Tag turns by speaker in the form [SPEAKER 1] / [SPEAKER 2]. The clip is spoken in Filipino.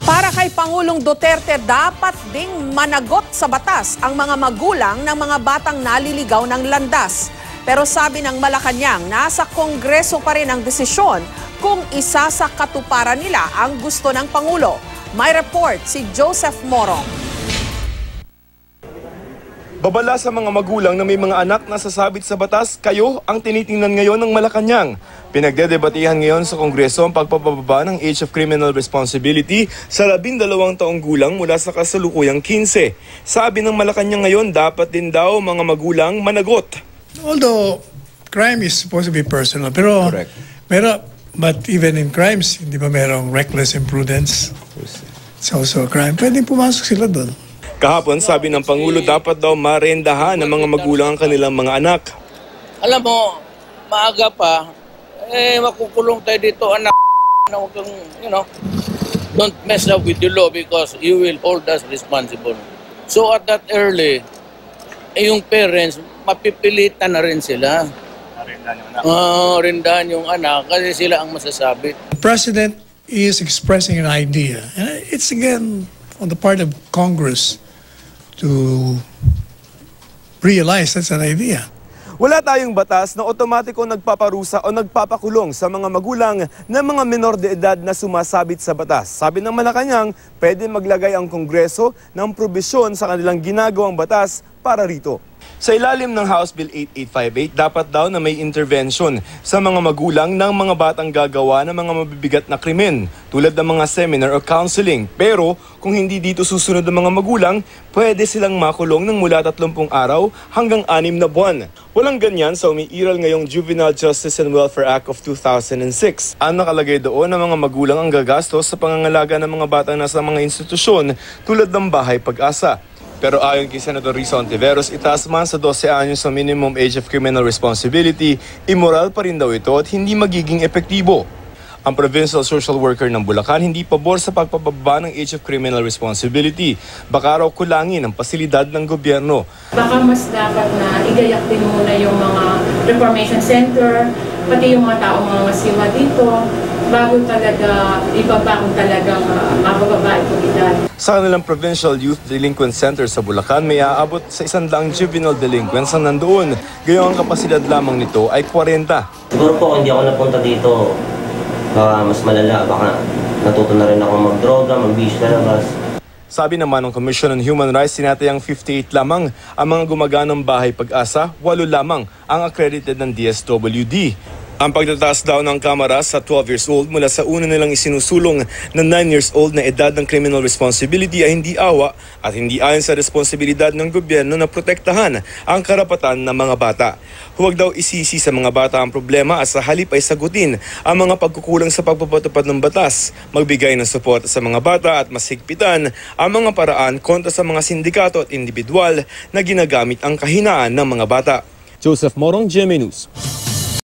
[SPEAKER 1] Para kay Pangulong Duterte, dapat ding managot sa batas ang mga magulang ng mga batang naliligaw ng landas. Pero sabi ng Malacanang, nasa Kongreso pa rin ang desisyon kung isa sa katuparan nila ang gusto ng Pangulo. May report si Joseph Morong.
[SPEAKER 2] Babala sa mga magulang na may mga anak na sasabit sa batas, kayo ang tinitingnan ngayon ng Malacanang. Pinagdedebatihan ngayon sa Kongreso ang pagpapababa ng age of criminal responsibility sa 12 taong gulang mula sa kasalukuyang 15. Sabi ng Malacanang ngayon, dapat din daw mga magulang managot.
[SPEAKER 3] Although crime is supposed to be personal, pero but even in crimes, hindi ba merong reckless imprudence? It's also a crime. Pwedeng pumasok sila doon.
[SPEAKER 2] Kahapon, sabi ng Pangulo, dapat daw marendahan ng mga magulang ang kanilang mga anak.
[SPEAKER 4] Alam mo, maaga pa, makukulong tayo dito, anak, na huwag kang, don't mess up with the law because you will hold us responsible. So at that early, yung parents, mapipilitan na rin sila. Rindahan yung anak kasi sila ang masasabi.
[SPEAKER 3] The President is expressing an idea. And it's again on the part of Congress to realize that's an idea.
[SPEAKER 2] Wala tayong batas na otomatiko nagpaparusa o nagpapakulong sa mga magulang na mga menor de edad na sumasabit sa batas. Sabi ng Malacanang, pwede maglagay ang Kongreso ng probisyon sa kanilang ginagawang batas para rito. Sa ilalim ng House Bill 8858, dapat daw na may intervention sa mga magulang ng mga batang gagawa ng mga mabibigat na krimen, tulad ng mga seminar o counseling. Pero kung hindi dito susunod ang mga magulang, pwede silang makulong ng mula 30 araw hanggang 6 na buwan. Walang ganyan sa umiiral ngayong Juvenile Justice and Welfare Act of 2006. Ang nakalagay doon ng mga magulang ang gagastos sa pangangalaga ng mga batang nasa mga institusyon tulad ng Bahay Pag-asa. Pero ayon kay Senator Risa Ontiveros, itaas man sa 12 anyos sa minimum age of criminal responsibility, immoral pa rin daw ito at hindi magiging epektibo. Ang Provincial Social Worker ng Bulacan hindi pabor sa pagpapababa ng age of criminal responsibility. Baka raw kulangin ang pasilidad ng gobyerno.
[SPEAKER 5] Baka mas dapat na igayak din muna yung mga reformation center, pati yung mga taong mga masiwa dito, bago talaga ibaba kung talagang mabababa itong edad.
[SPEAKER 2] Sa kanilang Provincial Youth Delinquent Center sa Bulacan, may aabot sa 100 juvenile delinquents ang nandoon. Gayong ang kapasidad lamang nito ay 40.
[SPEAKER 6] Siguro po kung hindi ako napunta dito, baka mas malala, baka natuto na rin ako magdroga, magbihis na labas.
[SPEAKER 2] Sabi naman ng Commission on Human Rights, tinatayang 58 lamang ang mga gumaganang Bahay Pag-asa, 8 lamang ang accredited ng DSWD. Ang pagtataas daw ng kamara sa 12 years old mula sa una nilang isinusulong na 9 years old na edad ng criminal responsibility ay hindi awa at hindi ayon sa responsibilidad ng gobyerno na protektahan ang karapatan ng mga bata. Huwag daw isisi sa mga bata ang problema at sa halip ay sagutin ang mga pagkukulang sa pagpapatupad ng batas, magbigay ng suporta sa mga bata at mas higpitan ang mga paraan kontra sa mga sindikato at individual na ginagamit ang kahinaan ng mga bata. Joseph Morong, GMA News.